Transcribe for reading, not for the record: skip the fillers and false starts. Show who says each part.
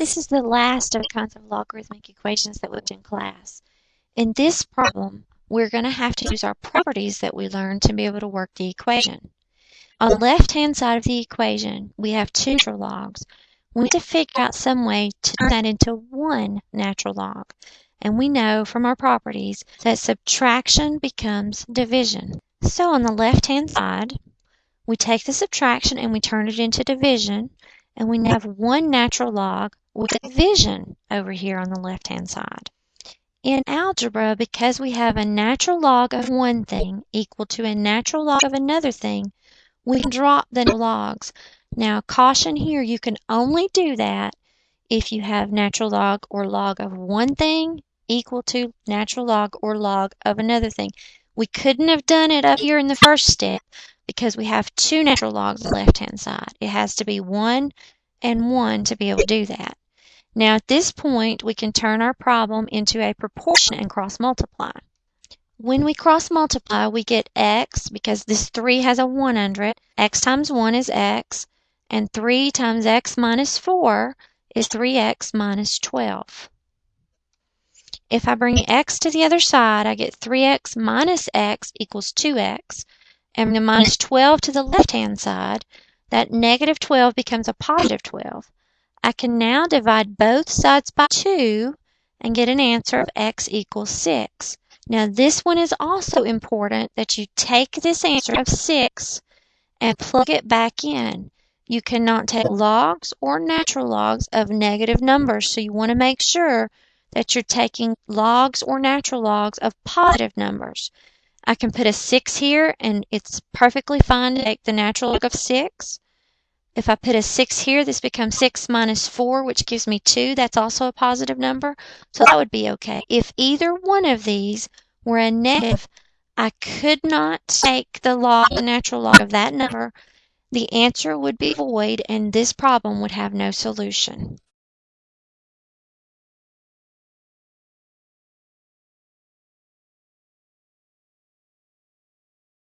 Speaker 1: This is the last of the kinds of logarithmic equations that we did in class. In this problem, we're going to have to use our properties that we learned to be able to work the equation. On the left-hand side of the equation, we have two natural logs. We need to figure out some way to turn that into one natural log. And we know from our properties that subtraction becomes division. So on the left-hand side, we take the subtraction and we turn it into division. And we now have one natural log with division over here on the left-hand side. In algebra, because we have a natural log of one thing equal to a natural log of another thing, we can drop the logs. Now, caution here, you can only do that if you have natural log or log of one thing equal to natural log or log of another thing. We couldn't have done it up here in the first step because we have two natural logs on the left-hand side. It has to be 1 and 1 to be able to do that. Now, at this point, we can turn our problem into a proportion and cross multiply. When we cross multiply, we get x, because this 3 has a 1 under it. X times 1 is x, and 3 times x minus 4 is 3x minus 12. If I bring x to the other side, I get 3x minus x equals 2x. And the minus 12 to the left-hand side, that negative 12 becomes a positive 12. I can now divide both sides by 2 and get an answer of x equals 6. Now this one is also important that you take this answer of 6 and plug it back in. You cannot take logs or natural logs of negative numbers, so you want to make sure that you're taking logs or natural logs of positive numbers. I can put a 6 here, and it's perfectly fine to take the natural log of 6. If I put a 6 here, this becomes 6 minus 4, which gives me 2. That's also a positive number, so that would be okay. If either one of these were a negative, I could not take the natural log of that number. The answer would be void, and this problem would have no solution.